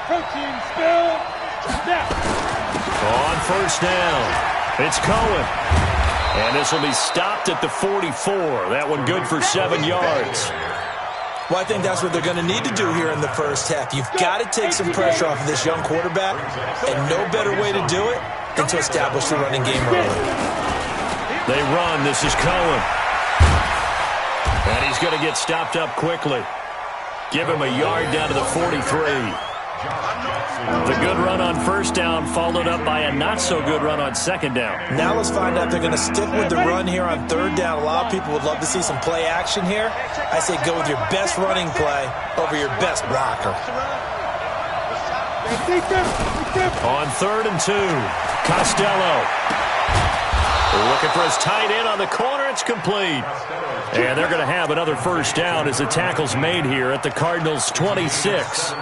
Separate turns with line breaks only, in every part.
Protein spill. Now.
On first down, it's Cohen. And this will be stopped at the 44. That one good for 7 yards.
Well, I think that's what they're going to need to do here in the first half. You've got to take some pressure off of this young quarterback, and no better way to do it than to establish the running game early.
They run. This is Cohen. And he's going to get stopped up quickly. Give him a yard down to the 43. The good run on first down followed up by a not-so-good run on second down.
Now let's find out if they're going to stick with the run here on third down. A lot of people would love to see some play action here. I say go with your best running play over your best blocker.
On 3rd and 2, Costello. Looking for his tight end on the corner. It's complete. And they're going to have another first down as the tackle's made here at the Cardinals' 26.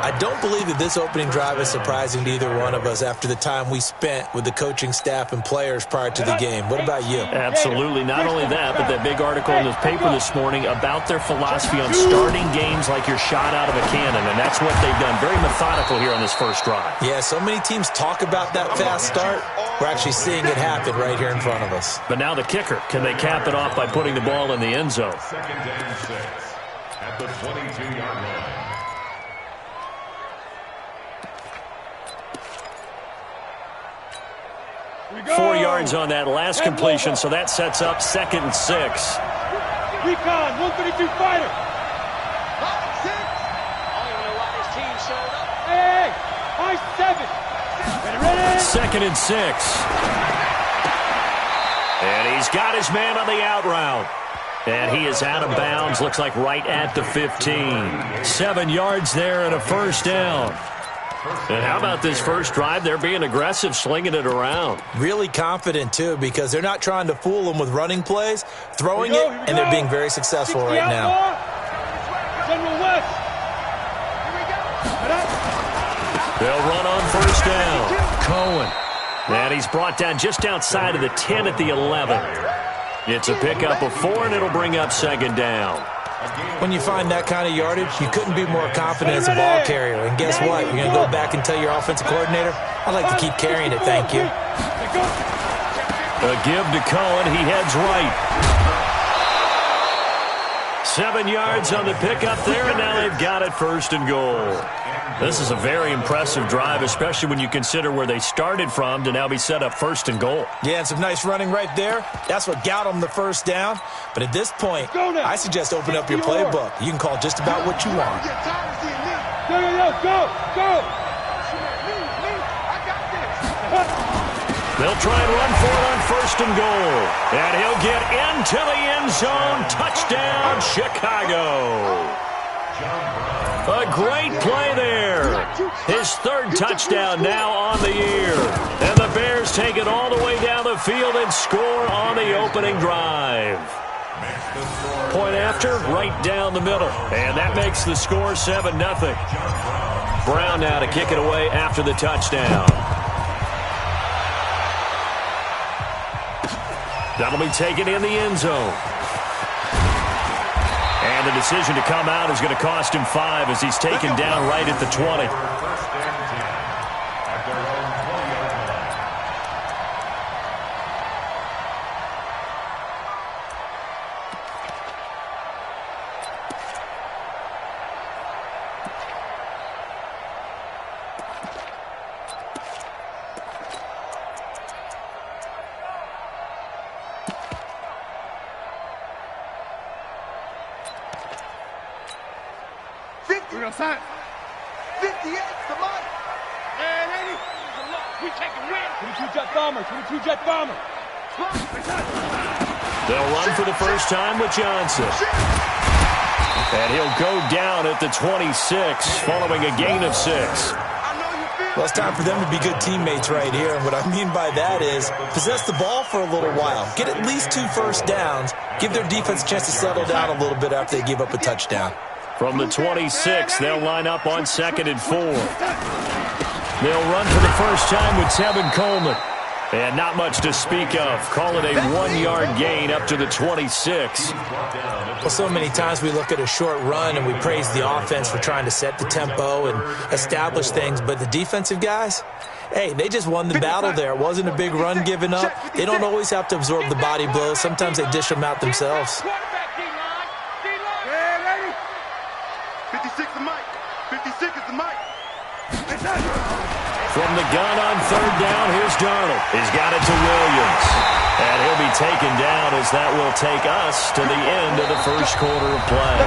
I don't believe that this opening drive is surprising to either one of us after the time we spent with the coaching staff and players prior to the game. What about you?
Absolutely. Not only that, but that big article in the paper this morning about their philosophy on starting games like you're shot out of a cannon, and that's what they've done. Very methodical here on this first drive.
Yeah, so many teams talk about that fast start. We're actually seeing it happen right here in front of us.
But now the kicker. Can they cap it off by putting the ball in the end zone?
Second and 6 at the 22-yard line.
Four yards on that last completion, so that sets up 2nd and 6.
Recon, 132 fighter.
5-6. I don't even know why this team showed up.
Hey, high 7. Ready?
2nd and 6. And he's got his man on the out route. And he is out of bounds, looks like right at the 15. 7 yards there and a first down. And how about this first drive? They're being aggressive, slinging it around.
Really confident, too, because they're not trying to fool them with running plays, throwing it, and they're being very successful right now.
General West.
They'll run on first down. Cohen. And he's brought down just outside of the 10 at the 11. It's a pickup of 4, and it'll bring up 2nd down.
When you find that kind of yardage, you couldn't be more confident as a ball carrier. And guess what? You're going to go back and tell your offensive coordinator, I'd like to keep carrying it, thank you.
A give to Cohen. He heads right. 7 yards on the pickup there, and now they've got it 1st and goal. This is a very impressive drive, especially when you consider where they started from to now be set up 1st and goal.
Yeah, and some nice running right there. That's what got them the first down. But at this point, I suggest open up your playbook. You can call just about what you want.
Go.
They'll try and run for it on 1st and goal. And he'll get into the end zone. Touchdown, Chicago. A great play there. His 3rd touchdown now on the year. And the Bears take it all the way down the field and score on the opening drive. Point after, right down the middle. And that makes the score 7-0. Brown now to kick it away after the touchdown. That'll be taken in the end zone. And the decision to come out is going to cost him 5 as he's taken down right at the 20.
We're on time.
58 to Mike.
And 80. We taking win. 22 jet bomber. 22 jet bomber.
They'll run for the first time with Johnson. And he'll go down at the 26 following a gain of 6.
Well, it's time for them to be good teammates right here. And what I mean by that is possess the ball for a little while. Get at least 2 first downs. Give their defense a chance to settle down a little bit after they give up a touchdown.
From the 26, they'll line up on 2nd and 4. They'll run for the first time with Tevin Coleman. And not much to speak of. Call it a 1-yard gain up to the 26.
Well, so many times we look at a short run and we praise the offense for trying to set the tempo and establish things, but the defensive guys, hey, they just won the battle there. It wasn't a big run given up. They don't always have to absorb the body blows. Sometimes they dish them out themselves.
56 is Mike. 56 is the Mike.
From the gun on third down, here's Darnold. He's got it to Williams. And he'll be taken down as that will take us to the end of the first quarter of play.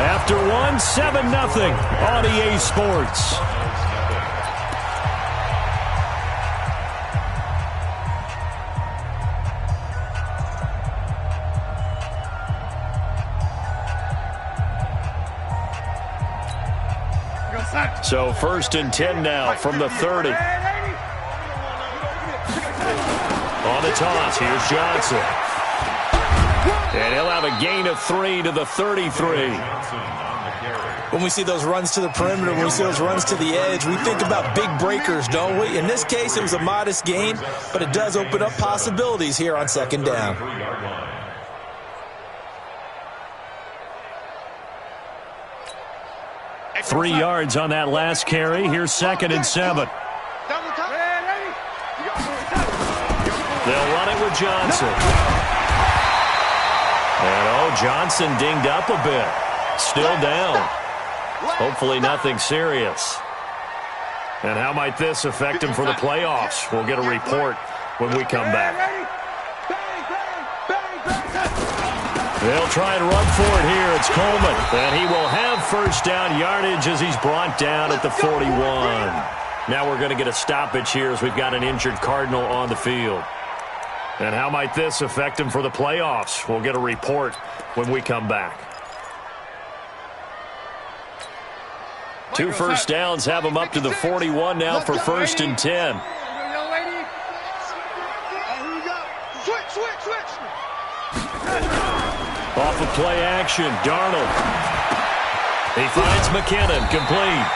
After 7-0 on EA Sports. So 1st and 10 now from the 30. On the toss, here's Johnson. And he'll have a gain of 3 to the 33.
When we see those runs to the perimeter, when we see those runs to the edge, we think about big breakers, don't we? In this case, it was a modest gain, but it does open up possibilities here on 2nd down.
Three yards on that last carry. Here's 2nd and 7. They'll run it with Johnson. And, Johnson dinged up a bit. Still down. Hopefully nothing serious. And how might this affect him for the playoffs? We'll get a report when we come back. They'll try and run for it here. It's Coleman. And he will have first down yardage as he's brought down at the 41. Now we're going to get a stoppage here as we've got an injured Cardinal on the field. And how might this affect him for the playoffs? We'll get a report when we come back. 2 first downs have him up to the 41 now for 1st and 10. Off of play action, Darnold. He finds McKinnon, complete.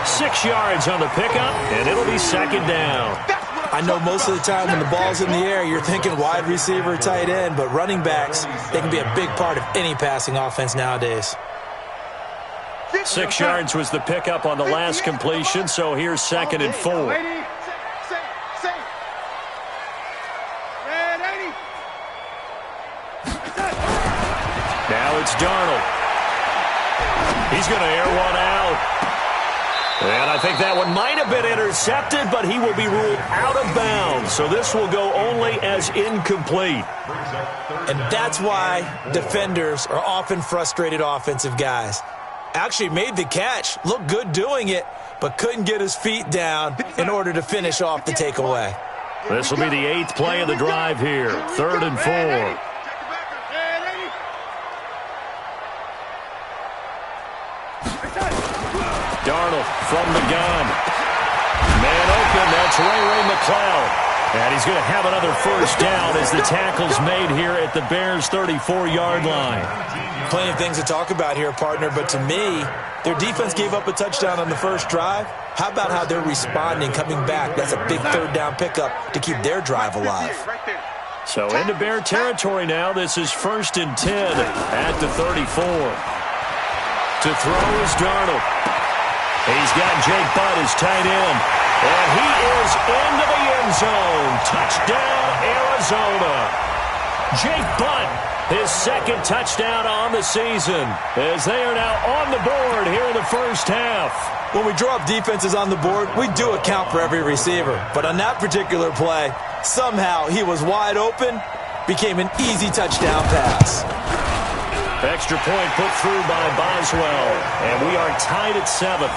6 yards on the pickup, and it'll be 2nd down.
I know most of the time when the ball's in the air, you're thinking wide receiver, tight end, but running backs, they can be a big part of any passing offense nowadays.
6 yards was the pickup on the last completion, so here's 2nd and 4. Now it's Darnold. He's going to air one out. And I think that one might have been intercepted, but he will be ruled out of bounds. So this will go only as incomplete.
And that's why defenders are often frustrated offensive guys. Actually made the catch, looked good doing it, but couldn't get his feet down in order to finish off the takeaway.
This will be the 8th play of the drive here. 3rd and 4. Darnold from the gun. Man open, that's Ray McCloud. And he's going to have another first down as the tackle's made here at the Bears' 34-yard line.
Plenty of things to talk about here, partner, but to me, their defense gave up a touchdown on the first drive. How about how they're responding, coming back? That's a big 3rd down pickup to keep their drive alive.
So into Bear territory now. This is 1st and 10 at the 34. To throw is Darnold. He's got Jake Butt as tight end. And he is into the end zone. Touchdown, Arizona. Jake Butt, his 2nd touchdown on the season, as they are now on the board here in the first half.
When we draw up defenses on the board, we do account for every receiver. But on that particular play, somehow he was wide open, became an easy touchdown pass.
Extra point put through by Boswell, and we are tied at 7.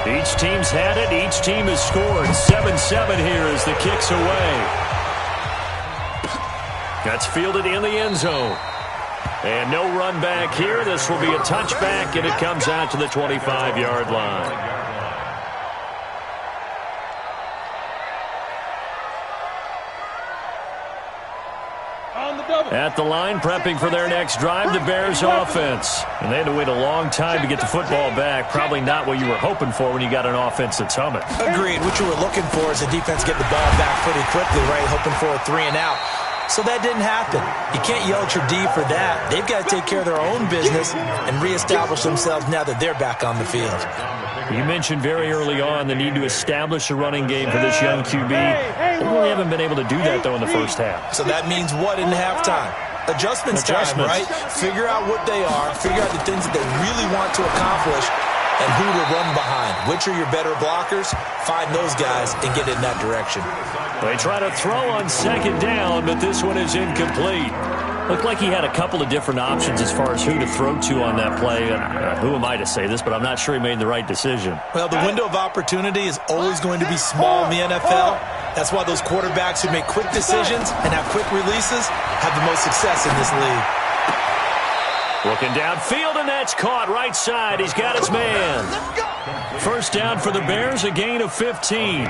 Each team's had it. Each team has scored. 7-7 here as the kick's away. That's fielded in the end zone. And no run back here. This will be a touchback, and it comes out to the 25-yard line. At the line, prepping for their next drive, the Bears offense. And they had to wait a long time to get the football back. Probably not what you were hoping for when you got an offense that's humming.
Agreed. What you were looking for is the defense get the ball back pretty quickly, right? Hoping for a 3 and out. So that didn't happen. You can't yell at your D for that. They've got to take care of their own business and reestablish themselves now that they're back on the field.
You mentioned very early on the need to establish a running game for this young QB. They really haven't been able to do that, though, in the first half.
So that means what in halftime? Adjustments time, right? Figure out what they are, figure out the things that they really want to accomplish, and who to run behind. Which are your better blockers? Find those guys and get in that direction.
They try to throw on second down, but this one is incomplete. Looked like he had a couple of different options as far as who to throw to on that play. Who am I to say this, but I'm not sure he made the right decision.
Well, the window of opportunity is always going to be small in the NFL. That's why those quarterbacks who make quick decisions and have quick releases have the most success in this league.
Looking downfield, and that's caught right side. He's got his man. First down for the Bears, a gain of 15.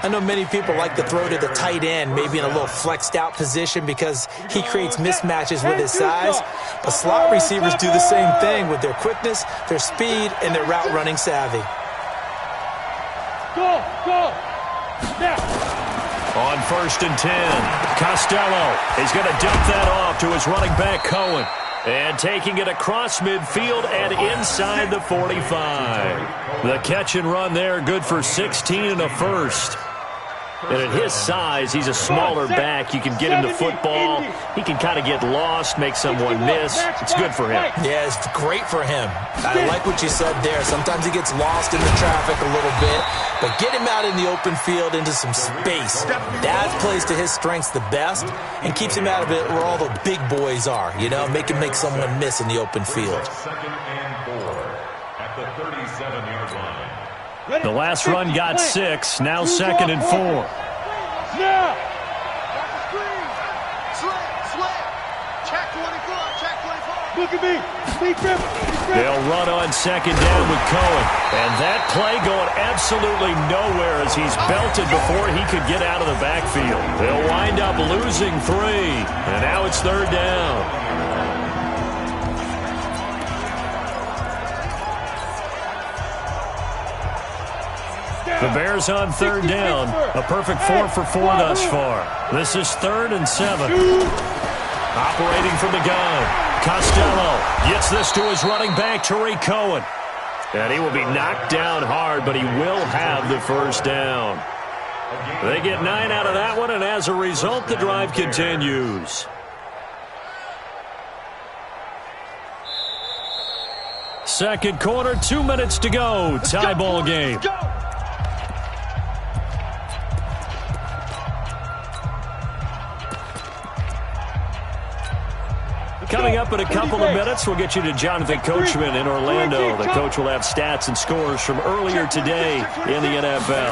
I know many people like to throw to the tight end, maybe in a little flexed out position because he creates mismatches with his size. But slot receivers do the same thing with their quickness, their speed, and their route running savvy.
Go! Now.
On 1st and 10, Costello is going to dump that off to his running back, Cohen. And taking it across midfield and inside the 45. The catch and run there, good for 16 and a first. And at his size, he's a smaller back. You can get him the football. He can kind of get lost, make someone miss. It's good for him.
Yeah, it's great for him. I like what you said there. Sometimes he gets lost in the traffic a little bit. But get him out in the open field into some space. That plays to his strengths the best and keeps him out of it where all the big boys are. You know, make him make someone miss in the open field.
2nd and 4 at the 37-yard line.
The last run got 6, now 2nd and 4.
Now!
Slip! Check 24, check 24.
Look at me!
They'll run on 2nd down with Cohen. And that play going absolutely nowhere as he's belted before he could get out of the backfield. They'll wind up losing 3. And now it's 3rd down. The Bears on 3rd down. A perfect 4 for 4 thus far. This is 3rd and 7. Operating from the gun. Costello gets this to his running back, Tariq Cohen. And he will be knocked down hard, but he will have the first down. They get 9 out of that one, and as a result, the drive continues. Second quarter, 2 minutes to go. Tie ball game. Coming up in a couple of minutes, we'll get you to Jonathan Coachman in Orlando. The coach will have stats and scores from earlier today in the NFL.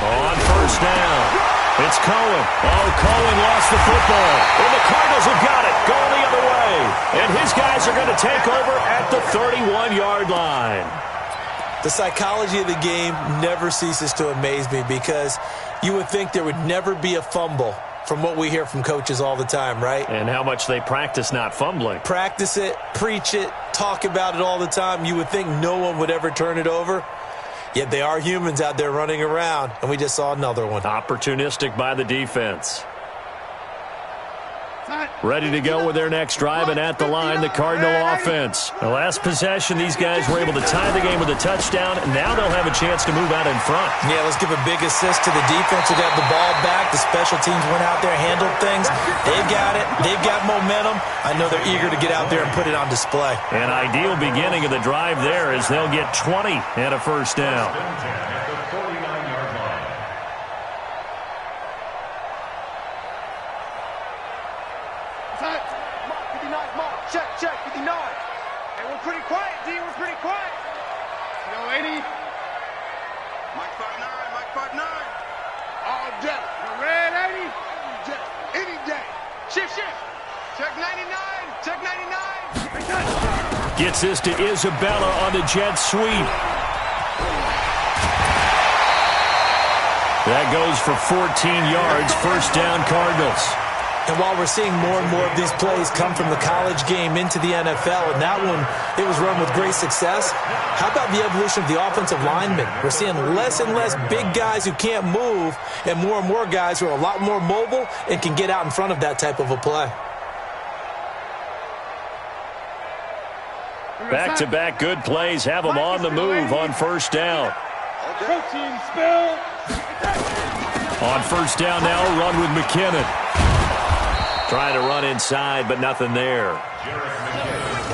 On 1st down, it's Cohen. Oh, Cohen lost the football. And the Cardinals have got it, going the other way. And his guys are going to take over at the 31-yard line.
The psychology of the game never ceases to amaze me because you would think there would never be a fumble from what we hear from coaches all the time, right?
And how much they practice not fumbling.
Practice it, preach it, talk about it all the time. You would think no one would ever turn it over. Yet they are humans out there running around, and we just saw another one.
Opportunistic by the defense. Ready to go with their next drive, and at the line, the Cardinal offense. The last possession, these guys were able to tie the game with a touchdown, and now they'll have a chance to move out in front.
Yeah, let's give a big assist to the defense who got the ball back. The special teams went out there, handled things. They've got it. They've got momentum. I know they're eager to get out there and put it on display.
An ideal beginning of the drive there as they'll get 20 and a first down.
Check, 59. Hey, we're pretty quiet, D. We're pretty quiet. Yo, 80. Mike 59. All day. You red, 80? Any day. Shift. Check 99. Check 99.
Gets this to Isabella on the jet sweep. That goes for 14 yards. First down, Cardinals.
And while we're seeing more and more of these plays come from the college game into the NFL, and that one, it was run with great success, how about the evolution of the offensive linemen? We're seeing less and less big guys who can't move and more guys who are a lot more mobile and can get out in front of that type of a play.
Back-to-back good plays have them on the move on first down.
Protein spill.
On first down now, run with McKinnon. Trying to run inside, but nothing there.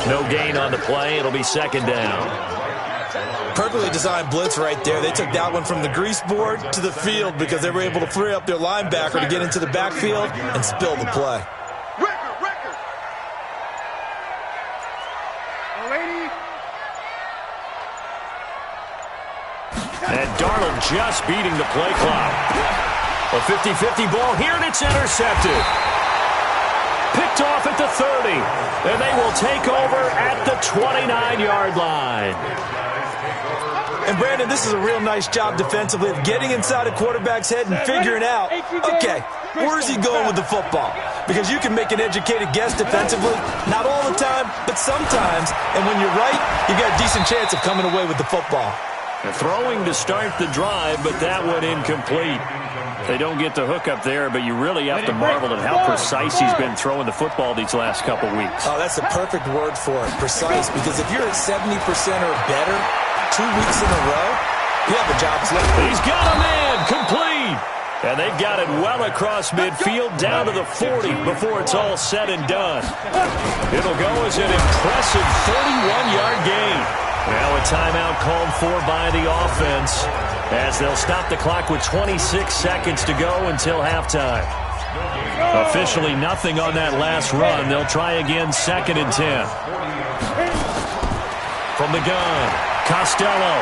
No gain on the play. It'll be second down.
Perfectly designed blitz right there. They took that one from the grease board to the field because they were able to free up their linebacker to get into the backfield and spill the play.
And Darnold just beating the play clock. A 50-50 ball here, and it's intercepted. Picked off at the 30, and they will take over at the 29-yard line.
And, Brandon, this is a real nice job defensively of getting inside a quarterback's head and figuring out, okay, where's he going with the football? Because you can make an educated guess defensively, not all the time, but sometimes. And when you're right, you've got a decent chance of coming away with the football.
Throwing to start the drive, but that one incomplete. They don't get the hook up there, but you really have to marvel at how precise he's been throwing the football these last couple weeks.
Oh, that's the perfect word for it, precise, because if you're at 70% or better 2 weeks in a row, you have a job's left.
He's got a man, complete. And they've got it well across midfield down to the 40 before it's all said and done. It'll go as an impressive 31-yard gain. Now a timeout called for by the offense as they'll stop the clock with 26 seconds to go until halftime. Officially nothing on that last run. They'll try again, 2nd and 10. From the gun, Costello.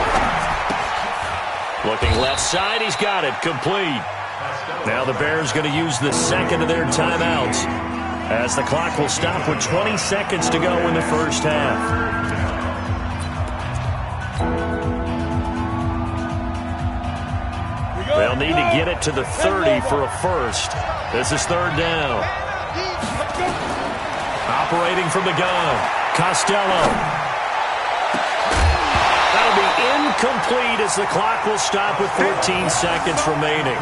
Looking left side, he's got it, complete. Now the Bears going to use the second of their timeouts as the clock will stop with 20 seconds to go in the first half. They'll need to get it to the 30 for a first. This is 3rd down. Operating from the gun, Costello. That'll be incomplete as the clock will stop with 14 seconds remaining.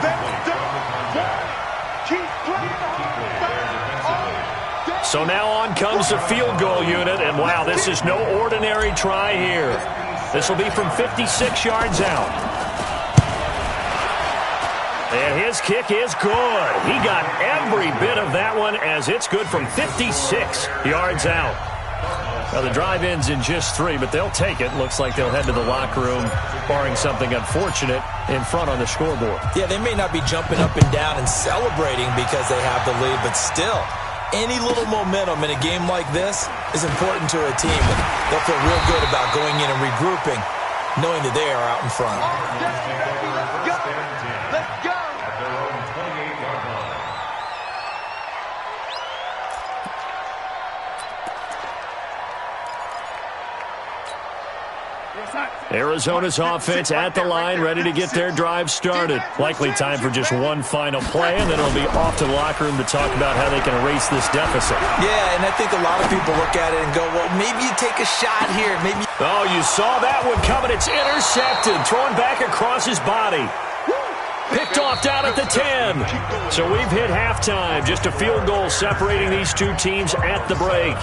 So now on comes the field goal unit, and wow, this is no ordinary try here. This will be from 56 yards out. And his kick is good. He got every bit of that one as it's good from 56 yards out. Now the drive ends in just 3, but they'll take it. Looks like they'll head to the locker room, barring something unfortunate, in front on the scoreboard.
Yeah, they may not be jumping up and down and celebrating because they have the lead, but still, any little momentum in a game like this is important to a team. And they'll feel real good about going in and regrouping, knowing that they are out in front.
Let's go.
Arizona's offense at the line, ready to get their drive started. Likely time for just one final play, and then it'll be off to the locker room to talk about how they can erase this deficit.
Yeah, and I think a lot of people look at it and go, well, maybe you take a shot here. Maybe.
Oh, you saw that one coming. It's intercepted, thrown back across his body. Picked off down at the 10. So we've hit halftime. Just a field goal separating these two teams at the break.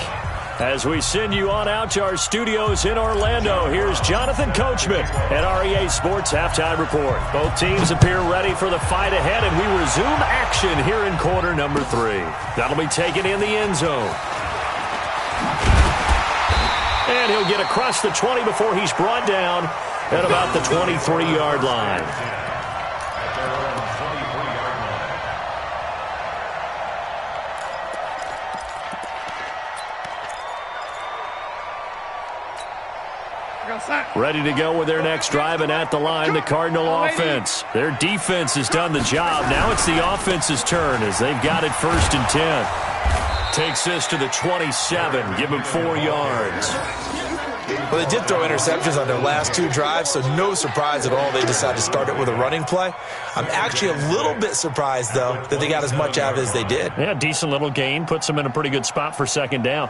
As we send you on out to our studios in Orlando, here's Jonathan Coachman at REA Sports Halftime Report. Both teams appear ready for the fight ahead, and we resume action here in quarter number 3. That'll be taken in the end zone. And he'll get across the 20 before he's brought down at about the 23-yard line. Ready to go with their next drive, and at the line, the Cardinal offense. Their defense has done the job. Now it's the offense's turn as they've got it 1st and 10. Takes this to the 27. Give him 4 yards.
Well, they did throw interceptions on their last 2 drives, so no surprise at all they decided to start it with a running play. I'm actually a little bit surprised, though, that they got as much out of it as they did.
Yeah, decent little gain. Puts them in a pretty good spot for second down.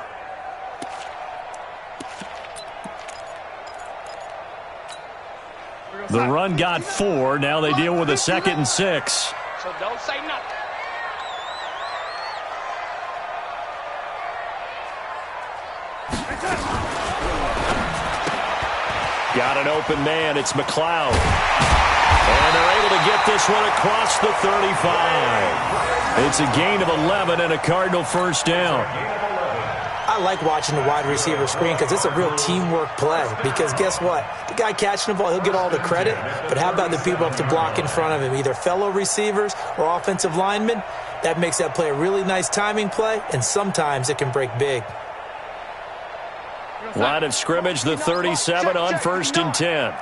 The run got 4. Now they deal with a 2nd and 6.
So don't say nothing.
Got an open man. It's McLeod. And they're able to get this one across the 35. It's a gain of 11 and a Cardinal first down.
I like watching the wide receiver screen because it's a real teamwork play. Because guess what? The guy catching the ball, he'll get all the credit. But how about the people up to block in front of him, either fellow receivers or offensive linemen? That makes that play a really nice timing play, and sometimes it can break big.
Line of scrimmage, the 37 on 1st and 10.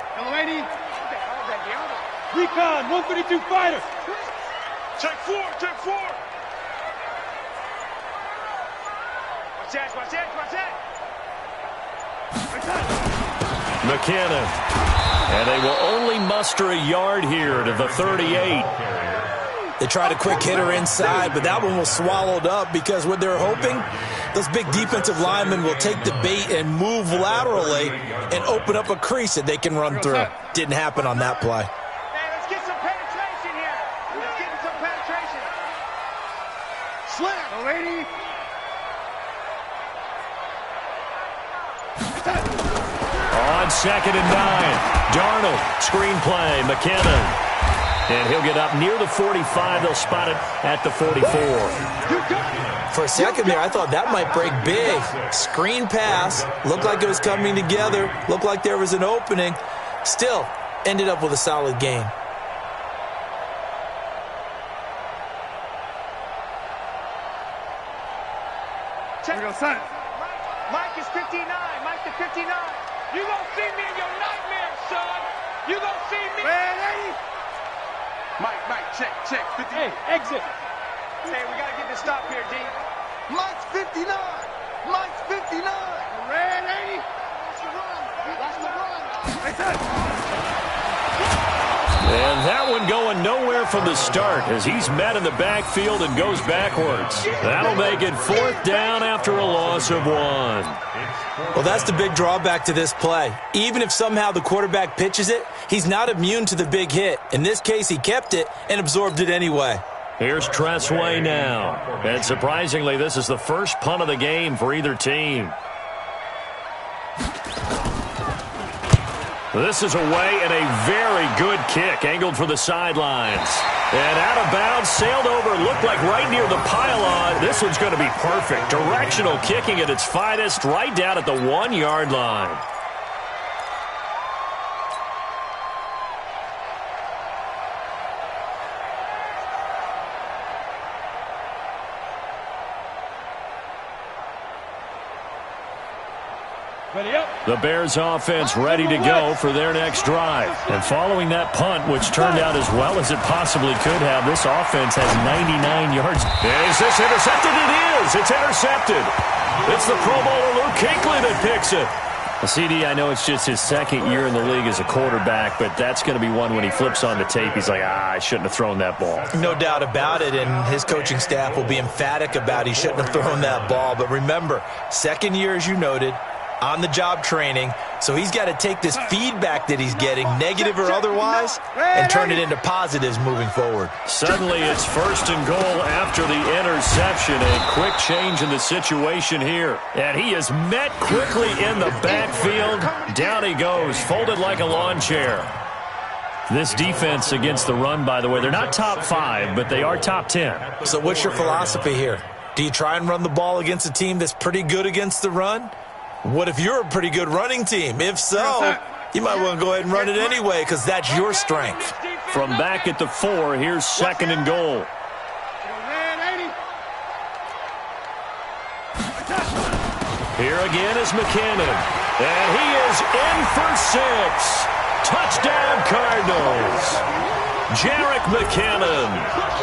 Recon, 132 fighter.
Check 4, check 4. Watch that, watch that, watch that.
McKinnon. And they will only muster a yard here to the 38.
They tried a quick hitter inside, but that one was swallowed up because what they're hoping, those big defensive linemen will take the bait and move laterally and open up a crease that they can run through. Didn't happen on that play.
Hey, let's get some penetration here. Let's get some penetration.
Slam, lady.
On 2nd and 9. Darnold, screenplay, McKinnon. And he'll get up near the 45. They'll spot it at the 44.
For a second there, I thought that might break big. Screen pass. Looked like it was coming together. Looked like there was an opening. Still, ended up with a solid gain.
Here we go, son.
Mike is 59. Mike is 59. You gonna see me in your nightmares, son. You gonna see me.
Ready?
Mike, check, 50.
Hey, exit.
Hey, we gotta get this stop here, D. Mike's 59. Mike's 59.
Ready?
That's the run. That's the run.
Right side.
And that one going nowhere from the start as he's met in the backfield and goes backwards. That'll make it 4th down after a loss of 1.
Well, that's the big drawback to this play. Even if somehow the quarterback pitches it, he's not immune to the big hit. In this case, he kept it and absorbed it anyway.
Here's Tressway now. And surprisingly, this is the first punt of the game for either team. This is away and a very good kick, angled for the sidelines. And out of bounds, sailed over, looked like right near the pylon. This one's going to be perfect. Directional kicking at its finest, right down at the 1-yard line. The Bears offense ready to go for their next drive. And following that punt, which turned out as well as it possibly could have, this offense has 99 yards. Is this intercepted? It is. It's intercepted. It's the Pro Bowler Luke Kuechly that picks it. CD, I know it's just his 2nd year in the league as a quarterback, but that's going to be one when he flips on the tape. He's like, I shouldn't have thrown that ball.
No doubt about it, and his coaching staff will be emphatic about he shouldn't have thrown that ball. But remember, 2nd year, as you noted, on-the-job training, so he's got to take this feedback that he's getting, negative or otherwise, and turn it into positives moving forward.
Suddenly it's 1st and goal after the interception. A quick change in the situation here. And he is met quickly in the backfield. Down he goes, folded like a lawn chair. This defense against the run, by the way, they're not top 5, but they are top 10.
So what's your philosophy here? Do you try and run the ball against a team that's pretty good against the run? What if you're a pretty good running team? If so, you might want to go ahead and run it anyway because that's your strength.
From back at the 4, here's 2nd and goal. Here again is McKinnon. And he is in for 6. Touchdown, Cardinals. Jerick McKinnon,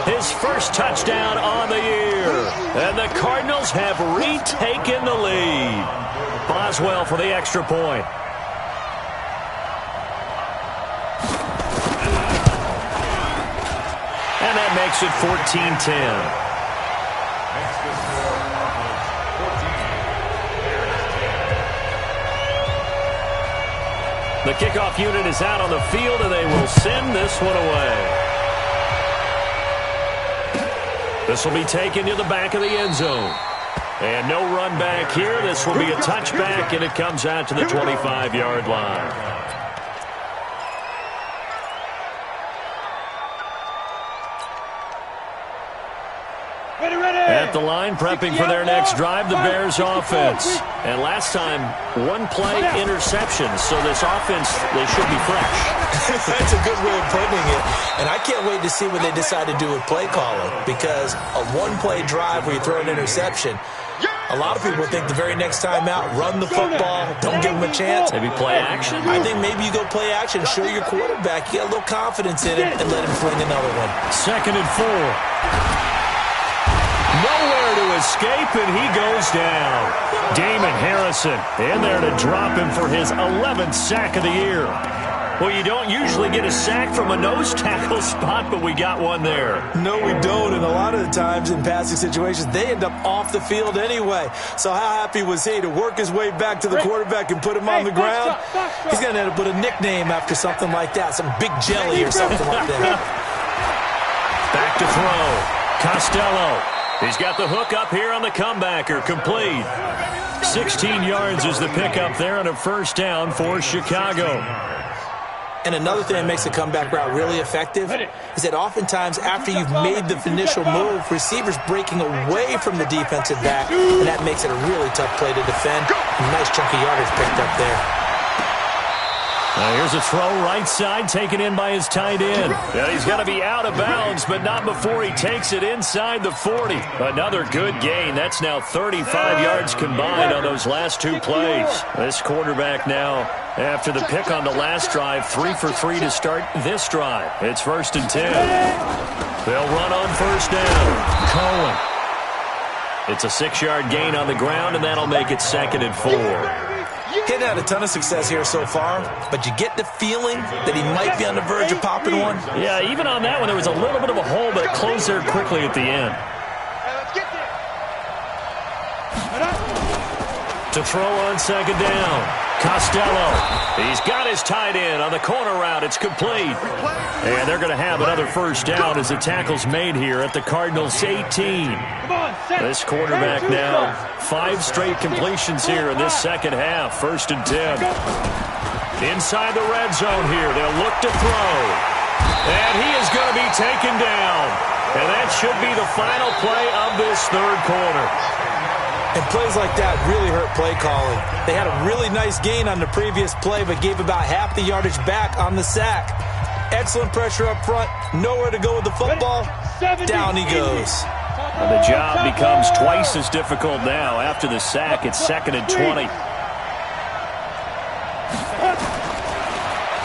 his first touchdown on the year. And the Cardinals have retaken the lead. Boswell for the extra point. And that makes it 14-10. The kickoff unit is out on the field, and they will send this one away. This will be taken to the back of the end zone. And no run back here. This will be a touchback, and it comes out to the 25-yard line. At the line, prepping for their next drive, the Bears offense. And last time, one play interception, so this offense, they should be fresh.
That's a good way of putting it. And I can't wait to see what they decide to do with play calling, because a one-play drive where you throw an interception, a lot of people think the very next time out, run the football, don't give them a chance.
Maybe play action?
I think maybe you go play action, show your quarterback, you got a little confidence in him, and let him fling another one.
2nd and 4. Nowhere to escape, and he goes down. Damon Harrison in there to drop him for his 11th sack of the year. Well, you don't usually get a sack from a nose tackle spot, but we got one there.
No, we don't, and a lot of the times in passing situations, they end up off the field anyway. So how happy was he to work his way back to the quarterback and put him on the ground? He's going to end up with a nickname after something like that, some Big Jelly or something like that.
Back to throw. Costello. He's got the hook up here on the comebacker, complete. 16 yards is the pickup there on a first down for Chicago.
And another thing that makes the comeback route really effective is that oftentimes after you've made the initial move, receivers breaking away from the defensive back, and that makes it a really tough play to defend. A nice chunk of yardage picked up there.
Here's a throw right side, taken in by his tight end. Yeah, he's got to be out of bounds, but not before he takes it inside the 40. Another good gain. That's now 35 yards combined on those last two plays. This quarterback now, after the pick on the last drive, 3 for 3 to start this drive. It's 1st and 10. They'll run on first down. Cohen. It's a 6-yard gain on the ground, and that'll make it 2nd and 4.
Hitting had a ton of success here so far, but you get the feeling that he might be on the verge of popping one.
Yeah, even on that one, there was a little bit of a hole, but it closed there quickly at the end. To throw on 2nd down. Costello. He's got his tight end on the corner route. It's complete. And they're going to have another first down as the tackle's made here at the Cardinals' 18. This quarterback now, 5 straight completions here in this second half. 1st and 10. Inside the red zone here. They'll look to throw. And he is going to be taken down. And that should be the final play of this third quarter.
And plays like that really hurt play calling. They had a really nice gain on the previous play, but gave about half the yardage back on the sack. Excellent pressure up front. Nowhere to go with the football. Down he goes.
And the job becomes twice as difficult now. After the sack, it's 2nd and 20.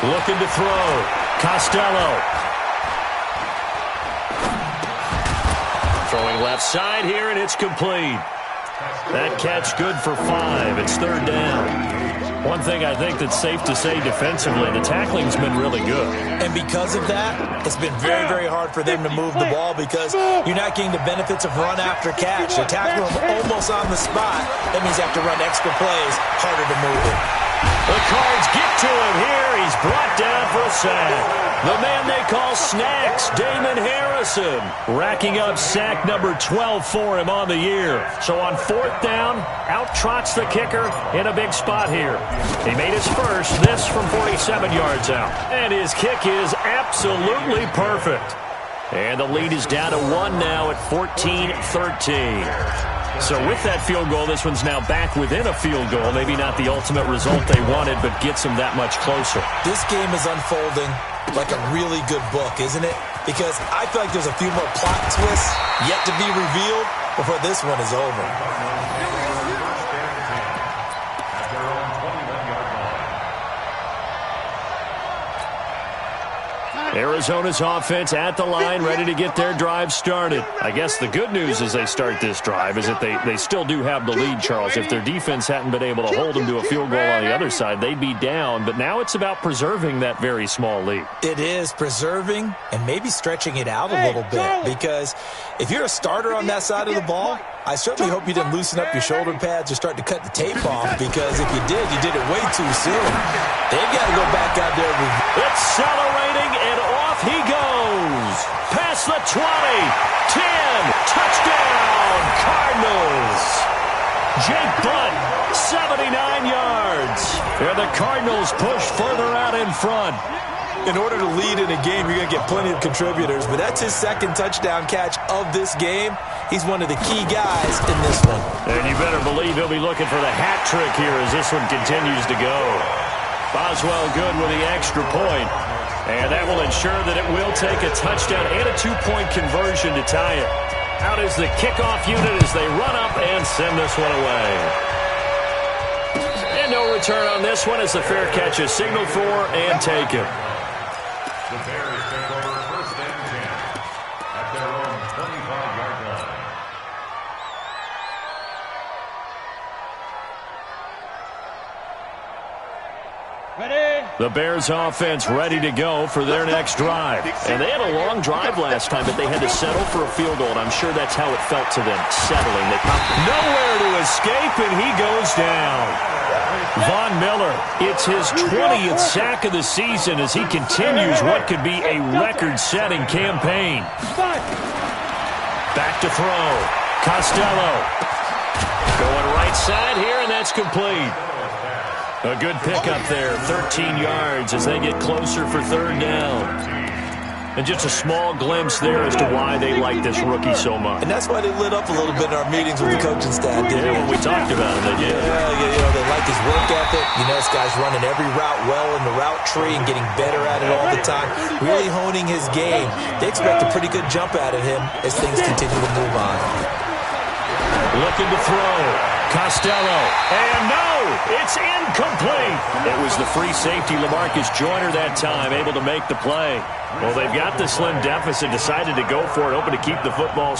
Looking to throw. Costello. Throwing left side here, and it's complete. That catch good for 5. It's 3rd down. One thing I think that's safe to say defensively, the tackling's been really good.
And because of that, it's been very, very hard for them to move the ball because you're not getting the benefits of run after catch. They tackle him almost on the spot. That means you have to run extra plays, harder to move it.
The Cards get to him here. He's brought down for a sack. The man they call Snacks, Damon Harrison, racking up sack number 12 for him on the year. So on 4th down, out trots the kicker in a big spot here. He made his first, this from 47 yards out. And his kick is absolutely perfect. And the lead is down to 1 now at 14-13. So with that field goal, this one's now back within a field goal. Maybe not the ultimate result they wanted, but gets them that much closer.
This game is unfolding like a really good book, isn't it? Because I feel like there's a few more plot twists yet to be revealed before this one is over.
Arizona's offense at the line, ready to get their drive started. I guess the good news as they start this drive is that they still do have the lead, Charles. If their defense hadn't been able to hold them to a field goal on the other side, they'd be down. But now it's about preserving that very small lead.
It is preserving and maybe stretching it out a little bit, because if you're a starter on that side of the ball, I certainly hope you didn't loosen up your shoulder pads or start to cut the tape off, because if you did it way too soon. They've got to go back out there.
Accelerating, and off he goes. Past the 20, 10, touchdown, Cardinals. Jake Butt, 79 yards. And the Cardinals push further out in front.
In order to lead in a game, you're going to get plenty of contributors, but that's his second touchdown catch of this game. He's one of the key guys in this one.
And you better believe he'll be looking for the hat trick here as this one continues to go. Boswell good with the extra point, and that will ensure that it will take a touchdown and a two-point conversion to tie it. Out is the kickoff unit as they run up and send this one away. And no return on this one as the fair catch is signaled for and taken.
The Bears take over first and 10 at their own 25-yard line.
Ready?
The Bears offense ready to go for their next drive. And they had a long drive last time, but they had to settle for a field goal, and I'm sure that's how it felt to them, settling. Nowhere to escape, and he goes down. Von Miller, it's his 20th sack of the season as he continues what could be a record-setting campaign. Back to throw. Costello. Going right side here, and that's complete. A good pickup there, 13 yards as they get closer for third down. And just a small glimpse there as to why they like this rookie so much.
And that's why they lit up a little bit in our meetings with the coaching staff, didn't they?
When we talked about him, they did.
Yeah, they like his work ethic. You know, this guy's running every route well in the route tree and getting better at it all the time, really honing his game. They expect a pretty good jump out of him as things continue to move on.
Looking to throw. Costello. And no, it's incomplete. It was the free safety, LaMarcus Joyner, that time, able to make the play. Well, they've got the slim deficit, decided to go for it, hoping to keep the football